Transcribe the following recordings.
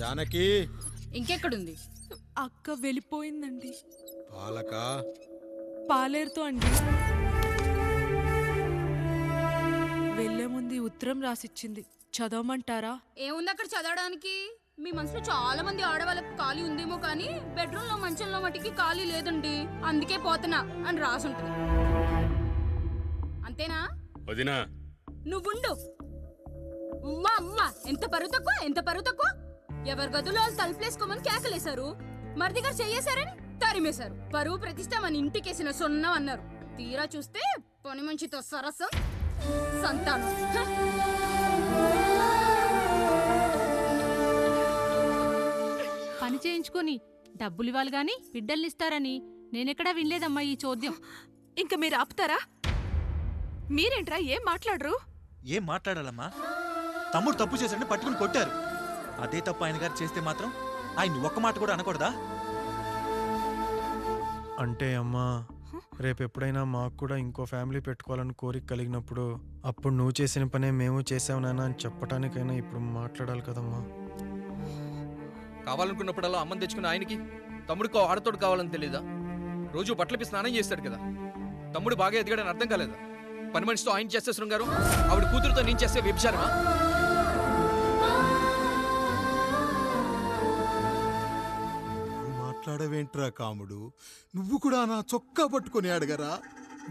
జానకి ఇంకెక్కడుంది? అక్క వెళ్ళిపోయిందండి. పాలక పాలేరుతో అండి. వెళ్లే ముందు ఉత్తరం రాసిచ్చింది, చదవమంటారా? ఏముంది అక్కడ చదవడానికి? మీ మనసులో చాలా మంది ఆడవాళ్ళకి ఖాళీ ఉందేమో కానీ బెడ్రూమ్ లో మంచంలో మట్టికి ఖాళీ లేదండి, అందుకే పోతున్నా అని రాసుంటది. అంతేనా వదినా? నువ్వుండు. ఉమ్మా అమ్మ, ఎంత పరువు తక్కువ, ఎంత పరువు తక్కువ! ఎవరి గదులో వాళ్ళు తలుపులేసుకోమని కేకలేశారు, మరిది గారు చెయ్యేశారని తరిమేశారు. పరువు ప్రతిష్ట మన ఇంటికేసిన సొన్నం అన్నారు. తీరా చూస్తే పని మంచితో సరసం, సంతానం. పని చేయించుకొని డబ్బులు ఇవ్వాలి గాని బిడ్డల్నిస్తారని నేనెక్కడా వినలేదమ్మా ఈ చోద్యం. ఇంక మీరు ఆపుతారా? మీరేంట్రా ఏం మాట్లాడరు? ఏం మాట్లాడాలమ్మా? తమ్ముడు తప్పు చేశాడని పట్టుకుని కొట్టారు. అదే తప్పు ఆయన గారు చేస్తే మాత్రం ఆయన ఒక్క మాట కూడా అనకూడదా? అంటే అమ్మా, రేపెప్పుడైనా మాకు కూడా ఇంకో ఫ్యామిలీ పెట్టుకోవాలని కోరిక కలిగినప్పుడు అప్పుడు నువ్వు చేసిన పనే మేము చేసావు నాన్న అని చెప్పటానికైనా ఇప్పుడు మాట్లాడాలి కదమ్మా. కావాలనుకున్నప్పుడల్లా అమ్మని తెచ్చుకున్న ఆయనకి తమ్ముడికో ఆడతోడు కావాలని తెలీదా? రోజు బట్టలపి స్నానం చేస్తాడు కదా. తమ్ముడు బాగా ఎదిగాడని అర్థం కాలేదా? పని మనిషితో ఆయన చేస్తే శృంగారం, ఆవిడ కూతురుతో నేను చేస్తే వ్యభిచారమా? మాట్లాడవేంట్రా కాముడు? నువ్వు కూడా నా చొక్కా పట్టుకొని అడగరా?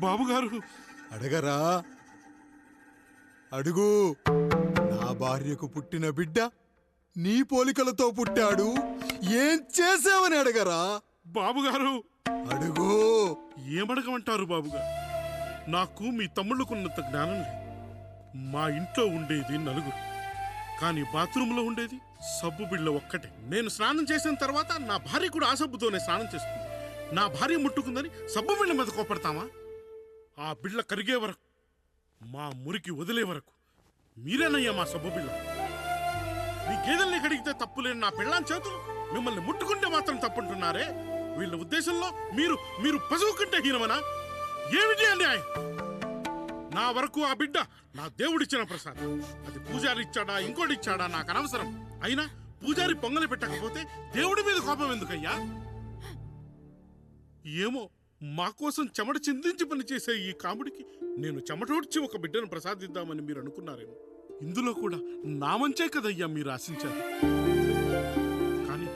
బాబుగారు అడగరా? అడుగు. నా భార్యకు పుట్టిన బిడ్డ నీ పోలికలతో పుట్టాడు, ఏం చేసావని అడగరా? బాబుగారు అడుగు. ఏమడగమంటారు బాబుగారు? నాకు మీ తమ్ముళ్ళకున్నంత జ్ఞానం లేదు. మా ఇంట్లో ఉండేది నలుగురు, కానీ బాత్రూంలో ఉండేది సబ్బు బిళ్ళ ఒక్కటే. నేను స్నానం చేసిన తర్వాత నా భార్య కూడా ఆ సబ్బుతోనే స్నానం చేస్తుంది. నా భార్య ముట్టుకుందని సబ్బు బిళ్ళ మీద కోపడతామా? ఆ బిళ్ళ కరిగే వరకు, మా మురికి వదిలే వరకు మీరేనయ్యా మా సబ్బు బిళ్ళ. మీ గేదెల్ని కడిగితే తప్పులేని నా పిల్లాని చేతులు మిమ్మల్ని ముట్టుకుంటే మాత్రం తప్పుంటున్నారే. వీళ్ళ ఉద్దేశంలో మీరు పశువు కంటే హీనమనా? ఏమిటి అన్యాయం? నా వరకు ఆ బిడ్డ నా దేవుడిచ్చిన ప్రసాదం. అది పూజారి ఇచ్చాడా ఇంకోటి ఇచ్చాడా నాకు అనవసరం. అయినా పూజారి పొంగలి పెట్టకపోతే దేవుడి మీద కోపం ఎందుకయ్యా? ఏమో, మా కోసం చెమట చిందించి పనిచేసే ఈ కాముడికి నేను చెమటోడ్చి ఒక బిడ్డను ప్రసాదిద్దామని మీరు అనుకున్నారేమో. ఇందులో కూడా నా మంచే కదయ్యా మీరు ఆశించారు. కానీ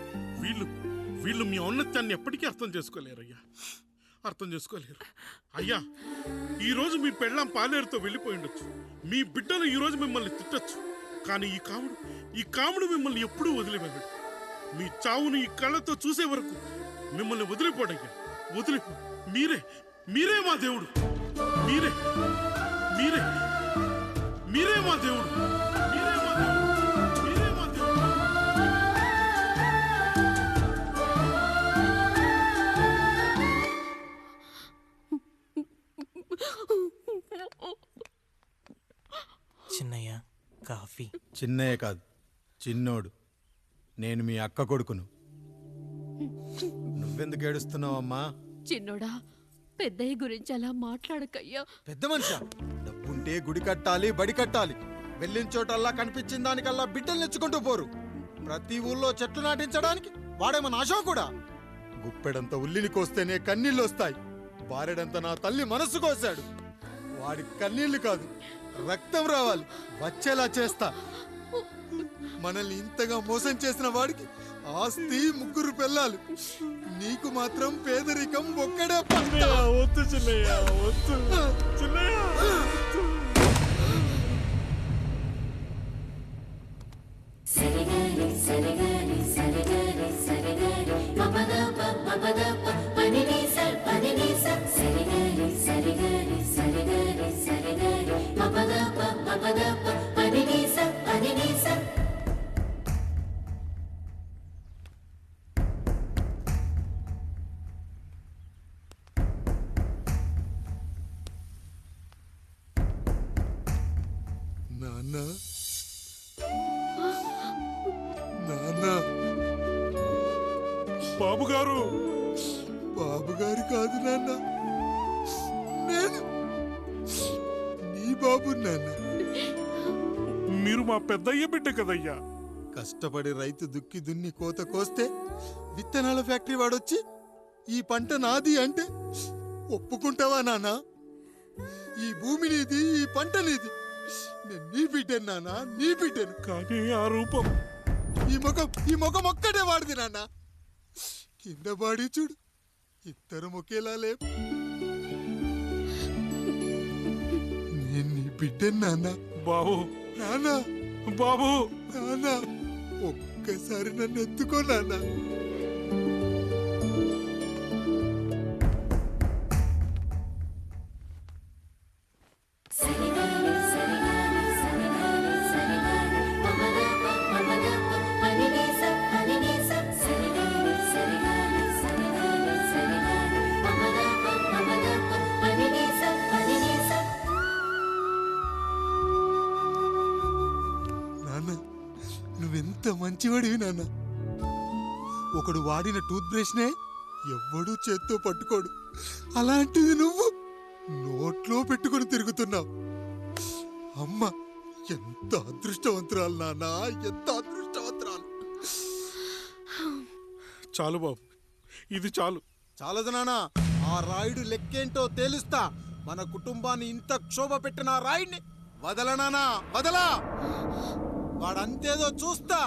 వీళ్ళు మీ ఔన్నత్యాన్ని ఎప్పటికీ అర్థం చేసుకోలేరయ్యా, అర్థం చేసుకోలేరు. అయ్యా, ఈరోజు మీ పెళ్ళాం పాలేరుతో వెళ్ళిపోయి ఉండొచ్చు, మీ బిడ్డలు ఈరోజు మిమ్మల్ని తిట్టచ్చు, కానీ ఈ కాముడు మిమ్మల్ని ఎప్పుడూ వదిలిపెట్టడు. మీ చావును ఈ కళ్ళతో చూసే వరకు మిమ్మల్ని వదిలిపోడయ్యా, వదిలిపో. మీరే మా దేవుడు, మీరే మీరే మీరే మా దేవుడు, మీరే మా దేవుడు, మీరే మా దేవుడు. చిన్నయ్య కాఫీ. చిన్నయ్య కాదు, చిన్నోడు. నేను మీ అక్క కొడుకును. నువ్వెందుకు ఏడుస్తున్నావమ్మా? చిన్నోడా, పెద్దయ్య గురించి అలా మాట్లాడకయ్యా. పెద్ద మనిషా, డబ్బుంటే గుడి కట్టాలి, బడి కట్టాలి. వెళ్ళిన చోటల్లా కనిపించిన దానికల్లా బిడ్డలు నెచ్చుకుంటూ పోరు. ప్రతి ఊళ్ళో చెట్లు నాటించడానికి వాడేమన్నా ఆశో కూడా. గుప్పెడంత ఉల్లిని కోస్తేనే కన్నీళ్ళు వస్తాయి. బారెడంత నా తల్లి మనస్సు కోసాడు. వాడి కన్నీళ్లు కాదు, రక్తం రావాలి, వచ్చేలా చేస్తా. మనల్ని ఇంతగా మోసం చేసిన వాడికి ఆస్తి, 3 పిల్లలు. నీకు మాత్రం పేదరికం ఒక్కడే. వద్దు చిన్నయ్య, వద్దు చిన్నయ్య. నాన్న, నాన్న. బాబుగారు, బాబుగారు కాదు నాన్న, నేను నీ బాబు నాన్న. మీరు మా పెద్దయ్య బిడ్డ కదయ్యా. కష్టపడి రైతు దుక్కి దున్ని కోత కోస్తే విత్తనాల ఫ్యాక్టరీ వాడొచ్చి ఈ పంట నాది అంటే ఒప్పుకుంటావా నాన్న? ఈ భూమి నీది, ఈ పంట నీది. నేను నీ బిడ్డను నాన్న, నీ బిడ్డను. కానీ ఆ రూపం ఈ ముఖం ఒక్కటే వాడిది నాన్న. కింద బాడి చూడు, ఇద్దరం ఒకేలా లేవు. నేను నీ బిడ్డను నాన్న. బాబు, నాన్న, బాబు, నాన్న, ఒక్కసారి నన్ను ఎత్తుకో నాన్న. నాన్న, నువ్వెంత మంచివాడివి నాన్న. ఒకడు వాడిన టూత్ బ్రష్నే ఎవ్వడూ చేత్తో పట్టుకోడు. అలాంటిది నువ్వు నోట్లో పెట్టుకుని తిరుగుతున్నావు. అమ్మ ఎంత అదృష్టవంతురాలు నాన్న, ఎంత అదృష్టవంతురాలు. చాలు బాబు, ఇది చాలు. చాలదు నాన్న, ఆ రాయుడు లెక్కేంటో తేలుస్తా. మన కుటుంబాన్ని ఇంత క్షోభ పెట్టిన ఆ రాయుడిని వదలనానా, వదలా. వాడంతేదో చూస్తా.